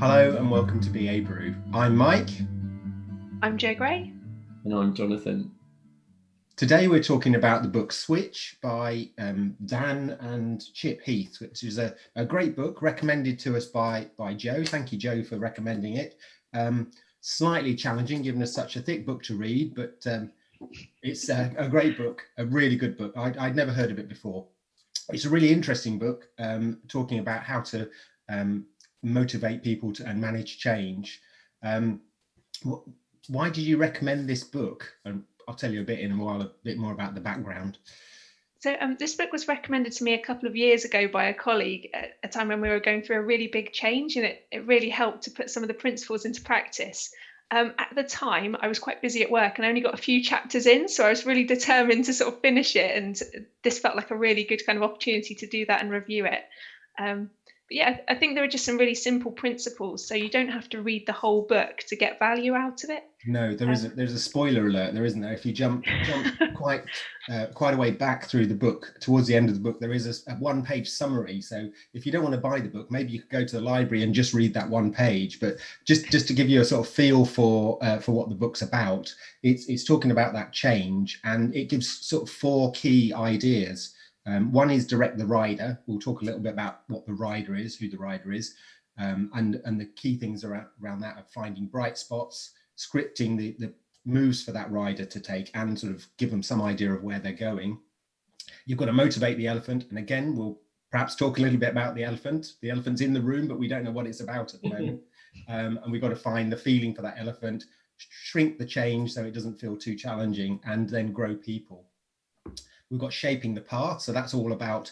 Hello and welcome to BA Brew. I'm Mike. I'm Jo Gray. And I'm Jonathan. Today we're talking about the book Switch by Dan and Chip Heath, which is a great book recommended to us by Jo. Thank you, Jo, for recommending it. Slightly challenging given us such a thick book to read, but it's a great book, a really good book. I'd never heard of it before. It's a really interesting book talking about how to motivate people and manage change. Why did you recommend this book? And I'll tell you a bit in a while, a bit more about the background. So this book was recommended to me a couple of years ago by a colleague at a time when we were going through a really big change, and it really helped to put some of the principles into practice. At the time, I was quite busy at work and only got a few chapters in, so I was really determined to sort of finish it, and this felt like a really good kind of opportunity to do that and review it. But yeah, I think there are just some really simple principles, so you don't have to read the whole book to get value out of it. No, there's a spoiler alert, there isn't there? If you jump quite a way back through the book, towards the end of the book, there is a one-page summary. So if you don't want to buy the book, maybe you could go to the library and just read that one page. But just to give you a sort of feel for what the book's about, it's talking about that change, and it gives sort of 4 key ideas. One is direct the rider. We'll talk a little bit about what the rider is, who the rider is, and the key things around that are finding bright spots, scripting the moves for that rider to take, and sort of give them some idea of where they're going. You've got to motivate the elephant, and again, we'll perhaps talk a little bit about the elephant. The elephant's in the room, but we don't know what it's about at the moment. And we've got to find the feeling for that elephant, shrink the change so it doesn't feel too challenging, and then grow people. We've got shaping the path, so that's all about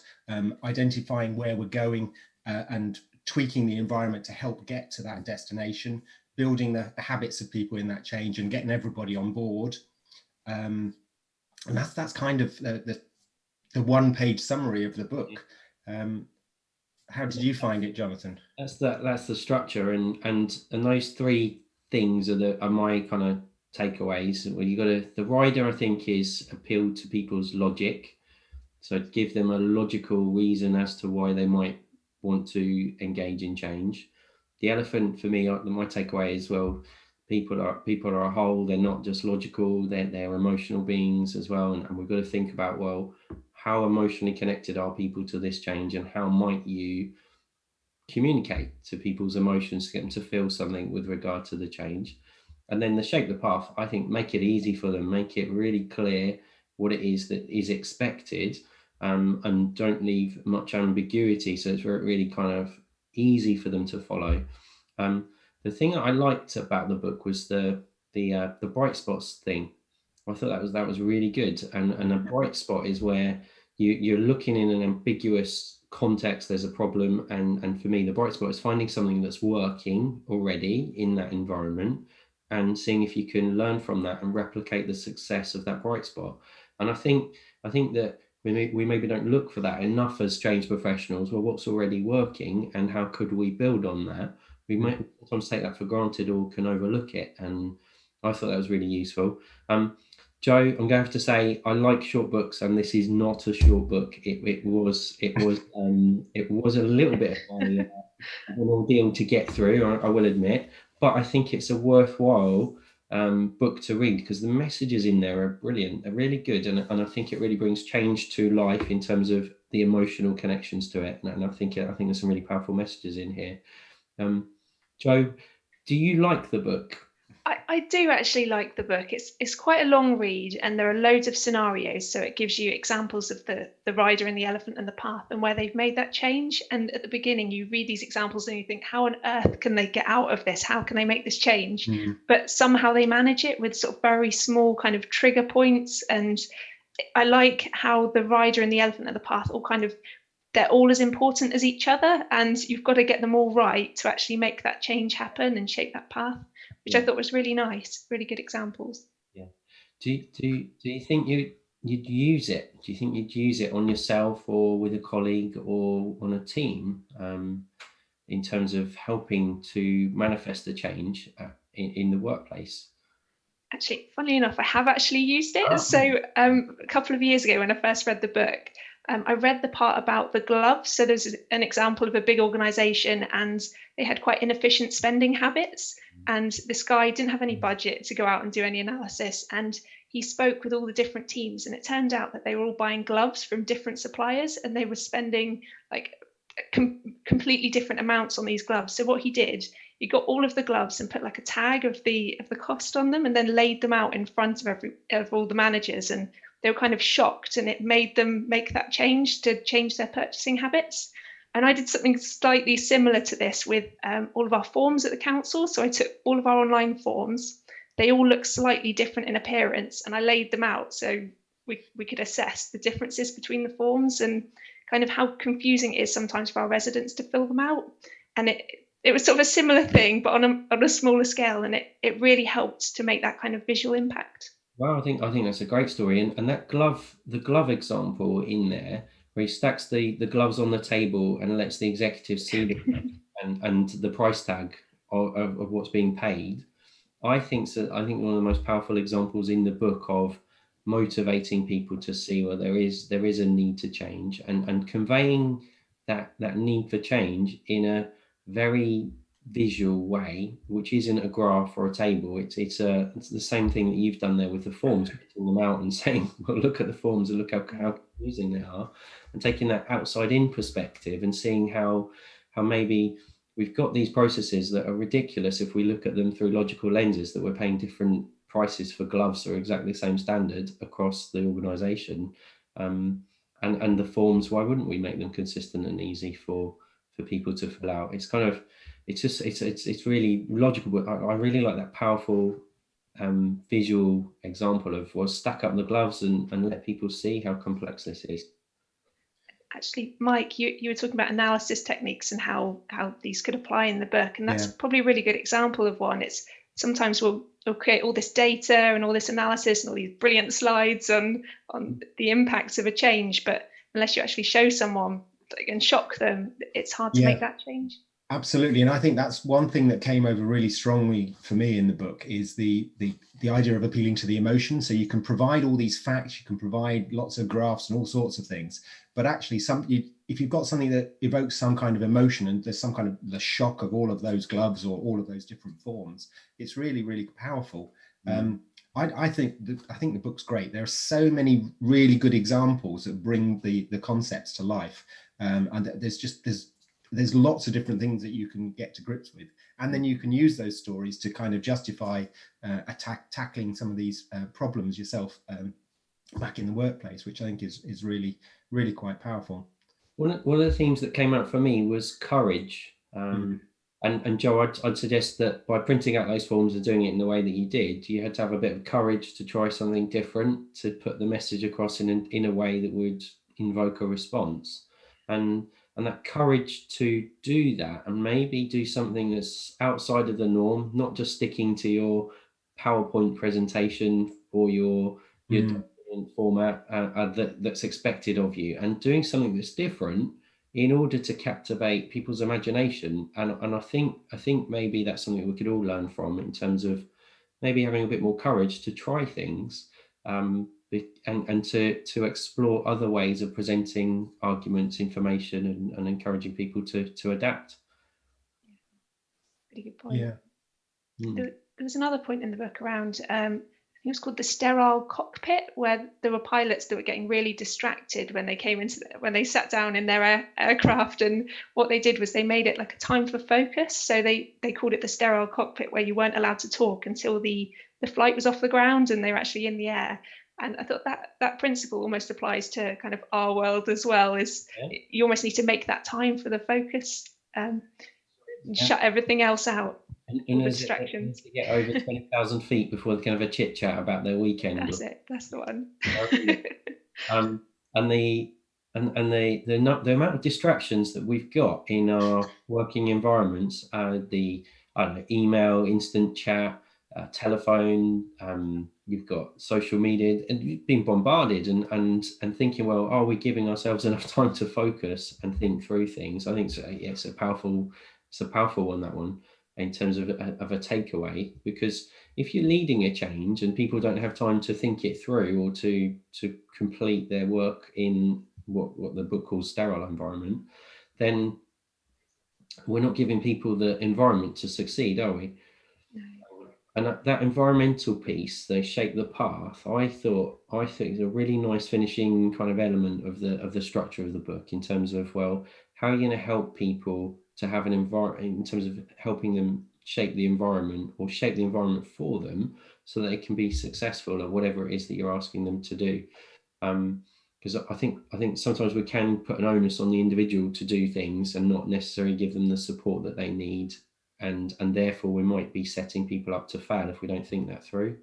identifying where we're going and tweaking the environment to help get to that destination, building the habits of people in that change and getting everybody on board. And that's kind of the one-page summary of the book. How did you find it, Jonathan? That's the structure, and those 3 things are my kind of takeaways. Well, you got the rider, I think, is appeal to people's logic, so give them a logical reason as to why they might want to engage in change. The elephant, for me, my takeaway is, well, people are a whole. They're not just logical, they're emotional beings as well, and we've got to think about, well, how emotionally connected are people to this change, and how might you communicate to people's emotions to get them to feel something with regard to the change. And then the shape the path, I think, make it easy for them, make it really clear what it is that is expected, and don't leave much ambiguity, so it's really kind of easy for them to follow. The thing that I liked about the book was the bright spots thing. I thought that was really good, and a bright spot is where you're looking in an ambiguous context, there's a problem, and for me the bright spot is finding something that's working already in that environment and seeing if you can learn from that and replicate the success of that bright spot. And I think that we maybe don't look for that enough as change professionals. Well, what's already working and how could we build on that? We might sometimes take that for granted or can overlook it, and I thought that was really useful. Jo, I'm going to have to say I like short books, and this is not a short book. It was a little bit of an ordeal to get through, I will admit, but I think it's a worthwhile book to read because the messages in there are brilliant. They're really good, and I think it really brings change to life in terms of the emotional connections to it. And I think there's some really powerful messages in here. Jo, do you like the book? I do actually like the book. It's quite a long read, and there are loads of scenarios, so it gives you examples of the rider and the elephant and the path and where they've made that change. And at the beginning you read these examples and you think, how on earth can they get out of this? How can they make this change? But somehow they manage it with sort of very small kind of trigger points. And I like how the rider and the elephant and the path they're all as important as each other, and you've got to get them all right to actually make that change happen and shape that path, which I thought was really nice, really good examples. Yeah. Do you think you'd use it? Do you think you'd use it on yourself or with a colleague or on a team in terms of helping to manifest the change in the workplace? Actually, funnily enough, I have actually used it. So a couple of years ago when I first read the book, I read the part about the gloves. So there's an example of a big organization and they had quite inefficient spending habits. And this guy didn't have any budget to go out and do any analysis. And he spoke with all the different teams. And it turned out that they were all buying gloves from different suppliers and they were spending like completely different amounts on these gloves. So what he did, he got all of the gloves and put like a tag of the cost on them and then laid them out in front of all the managers, and they were kind of shocked, and it made them make that change to change their purchasing habits. And I did something slightly similar to this with all of our forms at the council. So I took all of our online forms. They all look slightly different in appearance, and I laid them out so we could assess the differences between the forms and kind of how confusing it is sometimes for our residents to fill them out. And it was sort of a similar thing, but on a smaller scale, and it really helped to make that kind of visual impact. Well, I think that's a great story, and that the glove example in there, where he stacks the gloves on the table and lets the executives see them and the price tag of what's being paid. I think one of the most powerful examples in the book of motivating people to see, well, there is a need to change, and conveying that need for change in a very visual way, which isn't a graph or a table. It's the same thing that you've done there with the forms, putting them out and saying, well, look at the forms and look how confusing they are, and taking that outside in perspective and seeing how maybe we've got these processes that are ridiculous if we look at them through logical lenses, that we're paying different prices for gloves or exactly the same standard across the organization. And the forms, why wouldn't we make them consistent and easy for people to fill out? It's kind of, it's really logical, but I really like that powerful visual example of, well, stack up the gloves and let people see how complex this is. Actually, Mike, you were talking about analysis techniques and how these could apply in the book, and that's probably a really good example of one. It's sometimes we'll create all this data and all this analysis and all these brilliant slides on the impacts of a change, but unless you actually show someone and shock them, it's hard to make that change. Absolutely, and I think that's one thing that came over really strongly for me in the book is the idea of appealing to the emotion. So you can provide all these facts, you can provide lots of graphs and all sorts of things, but actually if you've got something that evokes some kind of emotion and there's some kind of the shock of all of those gloves or all of those different forms, it's really, really powerful. I think the book's great. There are so many really good examples that bring the concepts to life, and there's lots of different things that you can get to grips with, and then you can use those stories to kind of justify tackling some of these problems yourself back in the workplace, which I think is really, really quite powerful. One of the themes that came out for me was courage. And Joe, I'd suggest that by printing out those forms and doing it in the way that you did, you had to have a bit of courage to try something different, to put the message across in a way that would invoke a response. And that courage to do that and maybe do something that's outside of the norm, not just sticking to your PowerPoint presentation or your document format that's expected of you, and doing something that's different in order to captivate people's imagination. And I think maybe that's something we could all learn from, in terms of maybe having a bit more courage to try things, and to explore other ways of presenting arguments, information, and encouraging people to adapt. Pretty good point. Yeah. There was another point in the book around, it was called the Sterile Cockpit, where there were pilots that were getting really distracted when they sat down in their aircraft, and what they did was they made it like a time for focus. So they called it the Sterile Cockpit, where you weren't allowed to talk until the flight was off the ground and they were actually in the air. And I thought that principle almost applies to kind of our world as well. You almost need to make that time for the focus, and shut everything else out. And distractions. To get over 20,000 feet before they can have a chit chat about their weekend. That's the one. And the amount of distractions that we've got in our working environments, email, instant chat, telephone, you've got social media, and you've been bombarded and thinking, well, are we giving ourselves enough time to focus and think through things? I think so. It's a powerful one, that one, in terms of a takeaway, because if you're leading a change and people don't have time to think it through or to complete their work in what the book calls sterile environment, then we're not giving people the environment to succeed, are we? No. And that environmental piece, they shape the path. I thought it's a really nice finishing kind of element of the structure of the book, in terms of, well, how are you going to help people to have an environment, in terms of helping them shape the environment, or shape the environment for them, so that they can be successful at whatever it is that you're asking them to do. Because I think sometimes we can put an onus on the individual to do things and not necessarily give them the support that they need, and therefore we might be setting people up to fail if we don't think that through.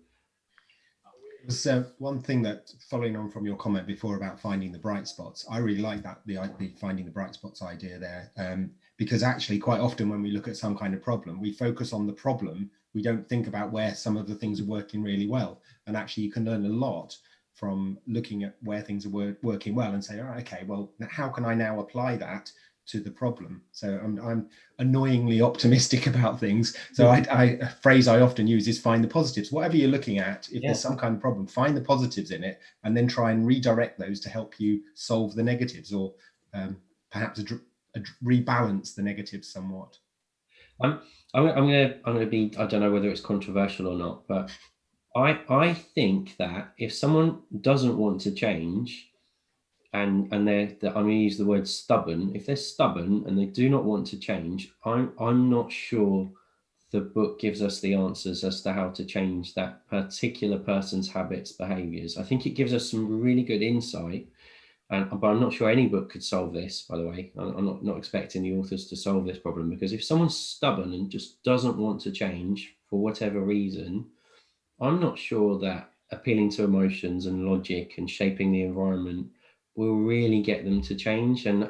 So one thing that, following on from your comment before about finding the bright spots, I really like that, the finding the bright spots idea there, because actually quite often when we look at some kind of problem, we focus on the problem. We don't think about where some of the things are working really well. And actually you can learn a lot from looking at where things are working well and say, all right, okay, well, how can I now apply that to the problem? So I'm annoyingly optimistic about things. So a phrase I often use is find the positives. Whatever you're looking at, if there's some kind of problem, find the positives in it, and then try and redirect those to help you solve the negatives, or perhaps rebalance the negatives somewhat. I'm gonna be, I don't know whether it's controversial or not, but I think that if someone doesn't want to change, and I'm going to use the word stubborn, if they're stubborn and they do not want to change, I'm not sure the book gives us the answers as to how to change that particular person's habits, behaviors. I think it gives us some really good insight, but I'm not sure any book could solve this, by the way. I'm not expecting the authors to solve this problem, because if someone's stubborn and just doesn't want to change for whatever reason, I'm not sure that appealing to emotions and logic and shaping the environment will really get them to change. And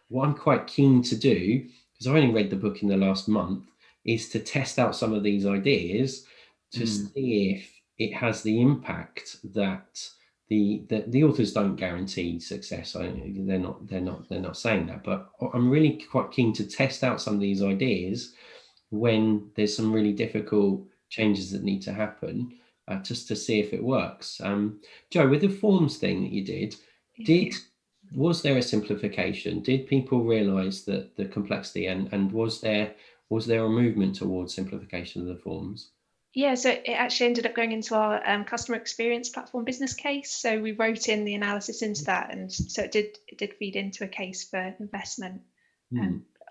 what I'm quite keen to do, because I've only read the book in the last month, is to test out some of these ideas to see if it has the impact that the authors don't guarantee success. They're not saying that, but I'm really quite keen to test out some of these ideas when there's some really difficult changes that need to happen, just to see if it works. Joe, with the forms thing that you did, was there a simplification? Did people realize that the complexity, and was there a movement towards simplification of the forms? Yeah, so it actually ended up going into our customer experience platform business case. So we wrote in the analysis into that, and so it did feed into a case for investment.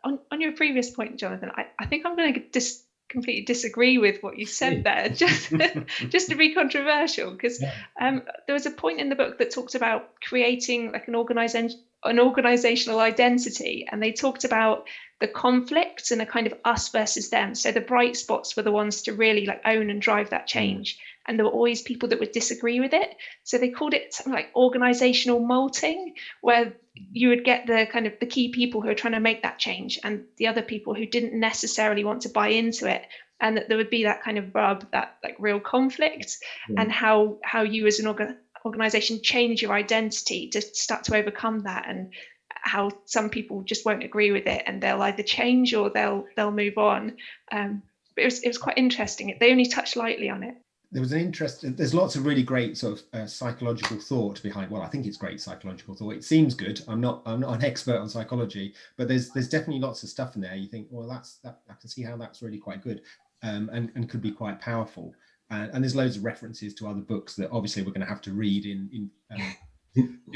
On your previous point, Jonathan, I think I'm going to completely disagree with what you said there, just to be controversial, because there was a point in the book that talked about creating like an organizational identity, and they talked about the conflicts and a kind of us versus them. So the bright spots were the ones to really like own and drive that change, and there were always people that would disagree with it. So they called it something like organizational molting, where you would get the kind of the key people who are trying to make that change, and the other people who didn't necessarily want to buy into it, and that there would be that kind of rub, that like real conflict, and how you as an organization change your identity to start to overcome that, and how some people just won't agree with it and they'll either change or they'll move on. But it was quite interesting. They only touched lightly on it. There was an interest. There's lots of really great sort of psychological thought behind. Well, I think it's great psychological thought. It seems good. I'm not an expert on psychology, but there's definitely lots of stuff in there. You think, well, I can see how that's really quite good, and could be quite powerful. And there's loads of references to other books that obviously we're going to have to read in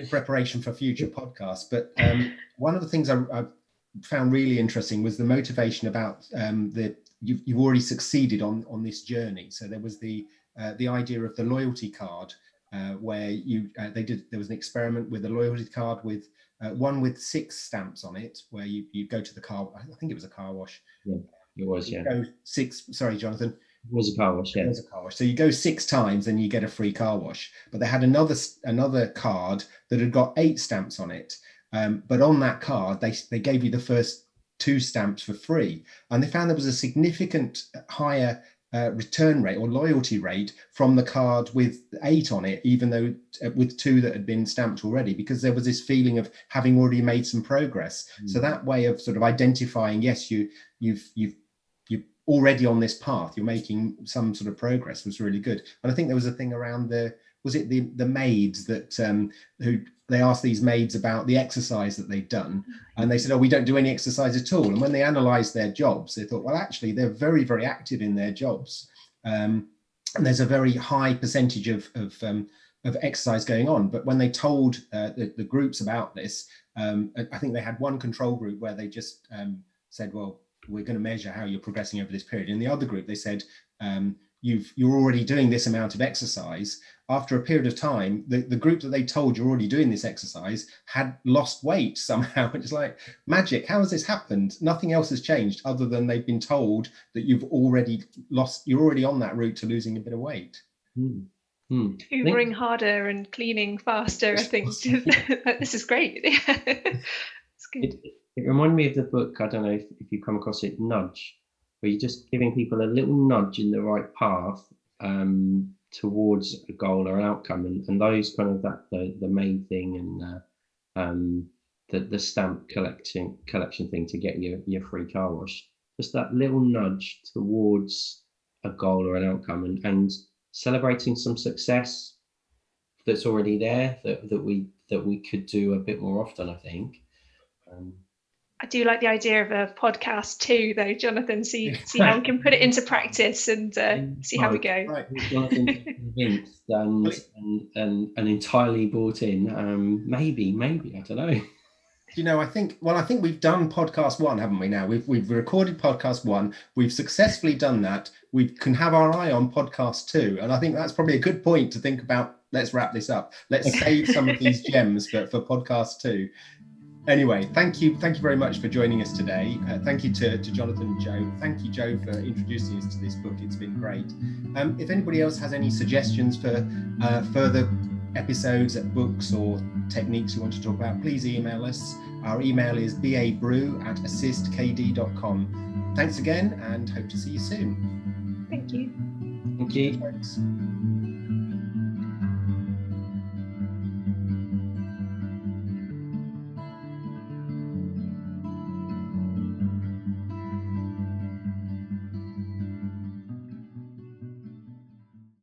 preparation for future podcasts. But one of the things I found really interesting was the motivation about you've already succeeded on this journey. So there was the idea of the loyalty card, where there was an experiment with a loyalty card with one with 6 stamps on it, where you go to the car. I think it was a car wash. Yeah, it was. Yeah. Go 6. Sorry, Jonathan. It was a car wash. Yeah. It was a car wash. So you go 6 times and you get a free car wash. But they had another card that had got 8 stamps on it. But on that card, they gave you the first 2 stamps for free, and they found there was a significant higher return rate or loyalty rate from the card with 8 on it, even though with 2 that had been stamped already, because there was this feeling of having already made some progress. So that way of sort of identifying, yes, you're already on this path, you're making some sort of progress, was really good. And I think there was a thing around the was it the maids that who they asked these maids about the exercise that they'd done, and they said, oh, we don't do any exercise at all. And when they analysed their jobs, they thought, well, actually, they're very, very active in their jobs, and there's a very high percentage of exercise going on. But when they told the groups about this, I think they had one control group where they just said, well, we're going to measure how you're progressing over this period. In the other group, they said, you're already doing this amount of exercise. After a period of time, the group that they told you're already doing this exercise had lost weight somehow. It's like magic. How has this happened? Nothing else has changed other than they've been told that you're already on that route to losing a bit of weight. Hoovering harder and cleaning faster, I think. This is great. It's good. It reminded me of the book, I don't know if you come across it, Nudge, where you're just giving people a little nudge in the right path towards a goal or an outcome, and those kind of the main thing, and the stamp collection thing to get your free car wash, just that little nudge towards a goal or an outcome, and celebrating some success that's already there that we could do a bit more often, I think. I do like the idea of a podcast too, though, Jonathan. See how we can put it into practice and see how we go. Right. Jonathan's convinced and entirely bought in. Maybe I don't know. I think we've done podcast 1, haven't we? Now we've recorded podcast 1. We've successfully done that. We can have our eye on podcast 2, and I think that's probably a good point to think about. Let's wrap this up. Let's save some of these gems for podcast 2. Anyway, thank you very much for joining us today. Thank you to Jonathan and Joe. Thank you, Joe, for introducing us to this book. It's been great. If anybody else has any suggestions for further episodes, books or techniques you want to talk about, please email us. Our email is babrew@AssistKD.com. Thanks again, and hope to see you soon. Thank you. Thank you. Thanks.